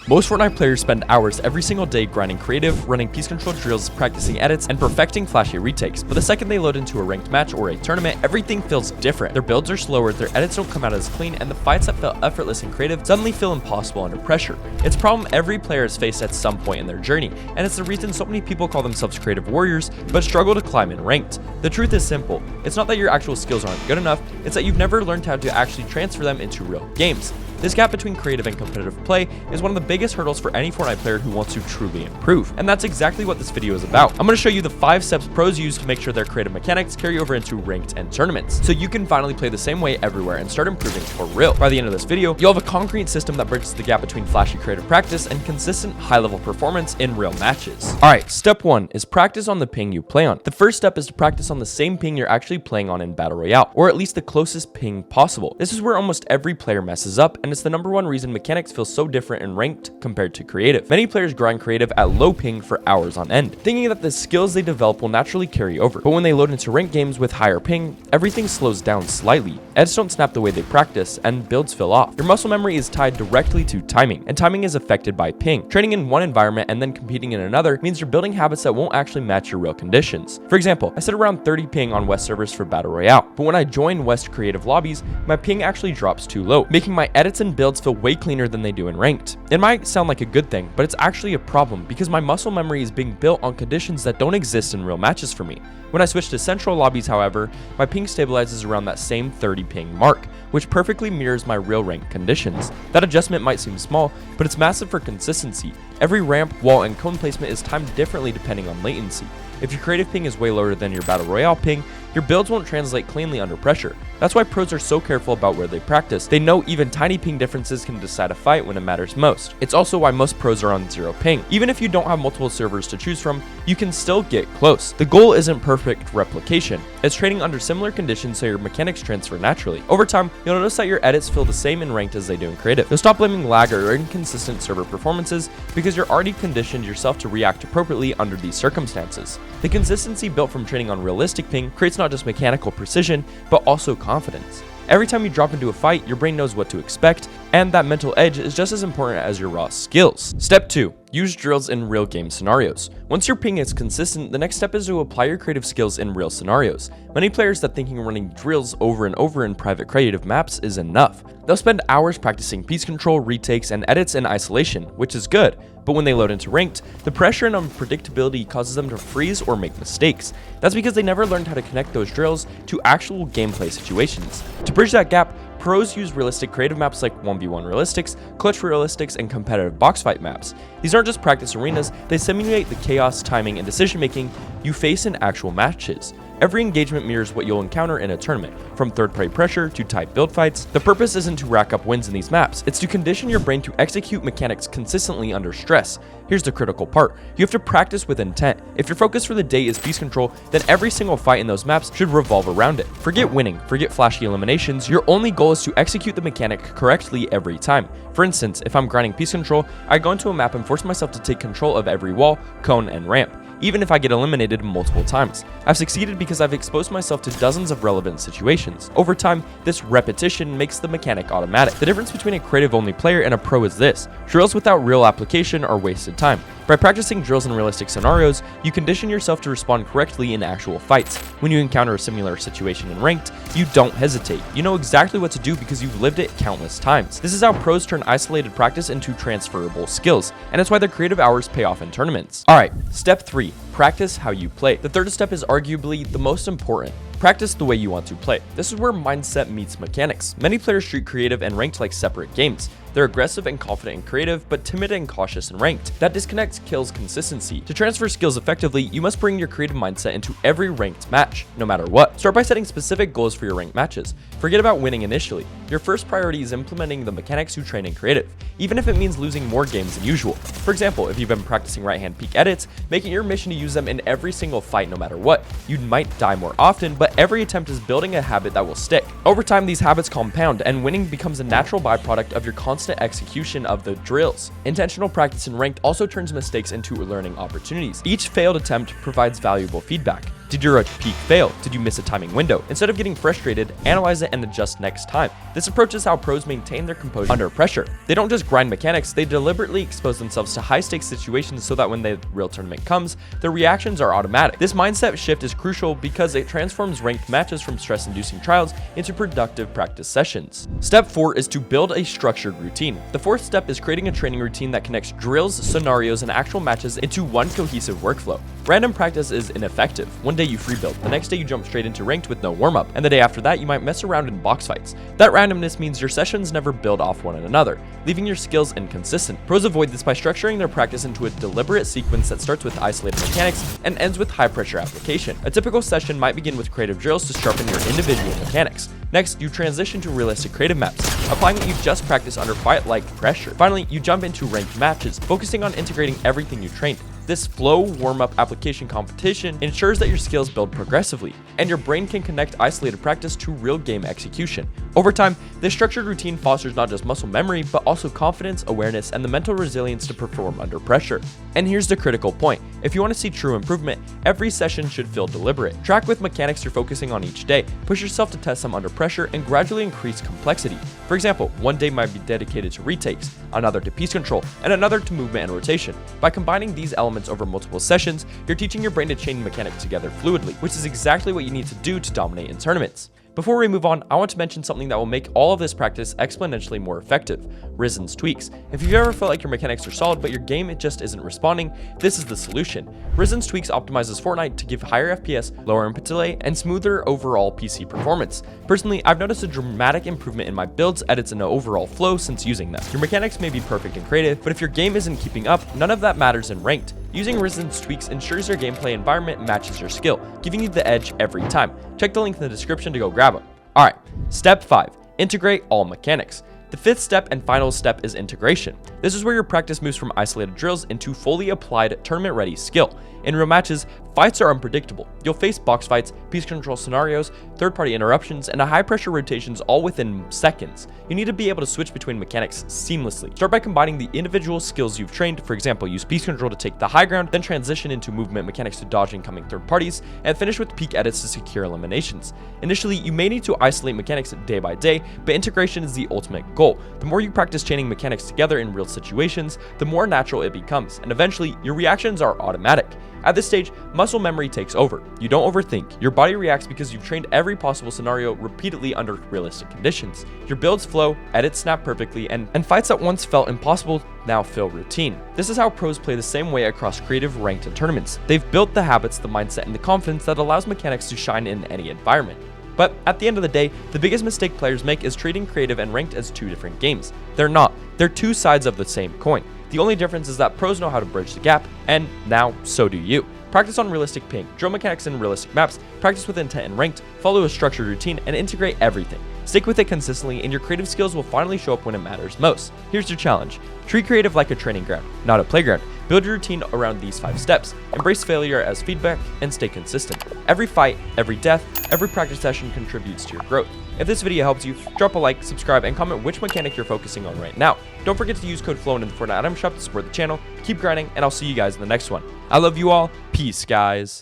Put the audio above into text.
Most Fortnite players spend hours every single day grinding creative, running piece control drills, practicing edits, and perfecting flashy retakes, but the second they load into a ranked match or a tournament, everything feels different. Their builds are slower, their edits don't come out as clean, and the fights that felt effortless and creative suddenly feel impossible under pressure. It's a problem every player has faced at some point in their journey, and it's the reason so many people call themselves creative warriors, but struggle to climb in ranked. The truth is simple. It's not that your actual skills aren't good enough, it's that you've never learned how to actually transfer them into real games. This gap between creative and competitive play is one of the biggest hurdles for any Fortnite player who wants to truly improve. And that's exactly what this video is about. I'm going to show you the 5 steps pros use to make sure their creative mechanics carry over into ranked and tournaments, so you can finally play the same way everywhere and start improving for real. By the end of this video, you'll have a concrete system that bridges the gap between flashy creative practice and consistent high-level performance in real matches. Alright, step 1 is practice on the ping you play on. The first step is to practice on the same ping you're actually playing on in Battle Royale, or at least the closest ping possible. This is where almost every player messes up, and it's the number one reason mechanics feel so different in ranked compared to creative. Many players grind creative at low ping for hours on end, thinking that the skills they develop will naturally carry over. But when they load into ranked games with higher ping, everything slows down slightly. Edits don't snap the way they practice, and builds feel off. Your muscle memory is tied directly to timing, and timing is affected by ping. Training in one environment and then competing in another means you're building habits that won't actually match your real conditions. For example, I set around 30 ping on West servers for Battle Royale, but when I join West creative lobbies, my ping actually drops too low, making my edits and builds feel way cleaner than they do in ranked. It might sound like a good thing, but it's actually a problem because my muscle memory is being built on conditions that don't exist in real matches for me. When I switch to central lobbies, however, my ping stabilizes around that same 30 ping mark, which perfectly mirrors my real ranked conditions. That adjustment might seem small, but it's massive for consistency. Every ramp, wall, and cone placement is timed differently depending on latency. If your creative ping is way lower than your Battle Royale ping, your builds won't translate cleanly under pressure. That's why pros are so careful about where they practice. They know even tiny ping differences can decide a fight when it matters most. It's also why most pros are on 0 ping. Even if you don't have multiple servers to choose from, you can still get close. The goal isn't perfect replication. It's training under similar conditions so your mechanics transfer naturally. Over time, you'll notice that your edits feel the same in ranked as they do in creative. You'll stop blaming lag or inconsistent server performances because you're already conditioned yourself to react appropriately under these circumstances. The consistency built from training on realistic ping creates not just mechanical precision, but also confidence. Every time you drop into a fight, your brain knows what to expect, and that mental edge is just as important as your raw skills. Step 2. Use drills in real game scenarios. Once your ping is consistent, the next step is to apply your creative skills in real scenarios. Many players that thinking running drills over and over in private creative maps is enough. They'll spend hours practicing piece control, retakes, and edits in isolation, which is good, but when they load into ranked, the pressure and unpredictability causes them to freeze or make mistakes. That's because they never learned how to connect those drills to actual gameplay situations. To bridge that gap, pros use realistic creative maps like 1v1 realistics, clutch realistics, and competitive box fight maps. These aren't just practice arenas, they simulate the chaos, timing, and decision making you face in actual matches. Every engagement mirrors what you'll encounter in a tournament, from third-party pressure to tight build fights. The purpose isn't to rack up wins in these maps, it's to condition your brain to execute mechanics consistently under stress. Here's the critical part. You have to practice with intent. If your focus for the day is piece control, then every single fight in those maps should revolve around it. Forget winning, forget flashy eliminations, your only goal is to execute the mechanic correctly every time. For instance, if I'm grinding piece control, I go into a map and force myself to take control of every wall, cone, and ramp, even if I get eliminated multiple times. I've succeeded because I've exposed myself to dozens of relevant situations. Over time, this repetition makes the mechanic automatic. The difference between a creative-only player and a pro is this: drills without real application are wasted time. By practicing drills in realistic scenarios, you condition yourself to respond correctly in actual fights. When you encounter a similar situation in ranked, you don't hesitate. You know exactly what to do because you've lived it countless times. This is how pros turn isolated practice into transferable skills, and it's why their creative hours pay off in tournaments. Alright, step 3. Practice how you play. The third step is arguably the most important. Practice the way you want to play. This is where mindset meets mechanics. Many players treat creative and ranked like separate games. They're aggressive and confident in creative, but timid and cautious in ranked. That disconnect kills consistency. To transfer skills effectively, you must bring your creative mindset into every ranked match, no matter what. Start by setting specific goals for your ranked matches. Forget about winning initially. Your first priority is implementing the mechanics you train in creative, even if it means losing more games than usual. For example, if you've been practicing right-hand peek edits, make it your mission to use them in every single fight no matter what. You might die more often, but every attempt is building a habit that will stick. Over time, these habits compound, and winning becomes a natural byproduct of your constant execution of the drills. Intentional practice in ranked also turns mistakes into learning opportunities. Each failed attempt provides valuable feedback. Did your peak fail? Did you miss a timing window? Instead of getting frustrated, analyze it and adjust next time. This approach is how pros maintain their composure under pressure. They don't just grind mechanics, they deliberately expose themselves to high-stakes situations so that when the real tournament comes, their reactions are automatic. This mindset shift is crucial because it transforms ranked matches from stress-inducing trials into productive practice sessions. Step 4 is to build a structured routine. The fourth step is creating a training routine that connects drills, scenarios, and actual matches into one cohesive workflow. Random practice is ineffective. One day you free build, the next day you jump straight into ranked with no warm-up, and the day after that you might mess around in box fights. That randomness means your sessions never build off one another, leaving your skills inconsistent. Pros avoid this by structuring their practice into a deliberate sequence that starts with isolated mechanics and ends with high-pressure application. A typical session might begin with creative drills to sharpen your individual mechanics. Next, you transition to realistic creative maps, applying what you've just practiced under fight-like pressure. Finally, you jump into ranked matches, focusing on integrating everything you trained. This flow warm-up application competition ensures that your skills build progressively, and your brain can connect isolated practice to real game execution. Over time, this structured routine fosters not just muscle memory, but also confidence, awareness, and the mental resilience to perform under pressure. And here's the critical point. If you want to see true improvement, every session should feel deliberate. Track with mechanics you're focusing on each day, push yourself to test them under pressure, and gradually increase complexity. For example, one day might be dedicated to retakes, another to piece control, and another to movement and rotation. By combining these elements over multiple sessions, you're teaching your brain to chain mechanics together fluidly, which is exactly what you need to do to dominate in tournaments. Before we move on, I want to mention something that will make all of this practice exponentially more effective: Risen's tweaks. If you've ever felt like your mechanics are solid but your game just isn't responding, this is the solution. Risen's tweaks optimizes Fortnite to give higher FPS, lower input delay, and smoother overall PC performance. Personally, I've noticed a dramatic improvement in my builds, edits, and overall flow since using them. Your mechanics may be perfect and creative, but if your game isn't keeping up, none of that matters in ranked. Using Risen's tweaks ensures your gameplay environment matches your skill, giving you the edge every time. Check the link in the description to go grab them. Alright, step 5, integrate all mechanics. The fifth step and final step is integration. This is where your practice moves from isolated drills into fully applied tournament-ready skill. In real matches, fights are unpredictable. You'll face box fights, piece control scenarios, third-party interruptions, and high-pressure rotations all within seconds. You need to be able to switch between mechanics seamlessly. Start by combining the individual skills you've trained. For example, use piece control to take the high ground, then transition into movement mechanics to dodge incoming third parties, and finish with peak edits to secure eliminations. Initially, you may need to isolate mechanics day by day, but integration is the ultimate goal. The more you practice chaining mechanics together in real situations, the more natural it becomes, and eventually, your reactions are automatic. At this stage, muscle memory takes over. You don't overthink. Your body reacts because you've trained every possible scenario repeatedly under realistic conditions. Your builds flow, edits snap perfectly, and fights that once felt impossible now feel routine. This is how pros play the same way across creative, ranked, and tournaments. They've built the habits, the mindset, and the confidence that allows mechanics to shine in any environment. But at the end of the day, the biggest mistake players make is treating creative and ranked as two different games. They're not. They're two sides of the same coin. The only difference is that pros know how to bridge the gap, and now so do you. Practice on realistic ping, drill mechanics in realistic maps, practice with intent and ranked, follow a structured routine, and integrate everything. Stick with it consistently, and your creative skills will finally show up when it matters most. Here's your challenge. Treat creative like a training ground, not a playground. Build your routine around these 5 steps. Embrace failure as feedback, and stay consistent. Every fight, every death, every practice session contributes to your growth. If this video helps you, drop a like, subscribe, and comment which mechanic you're focusing on right now. Don't forget to use code FLOWN in the Fortnite item shop to support the channel. Keep grinding, and I'll see you guys in the next one. I love you all. Peace, guys.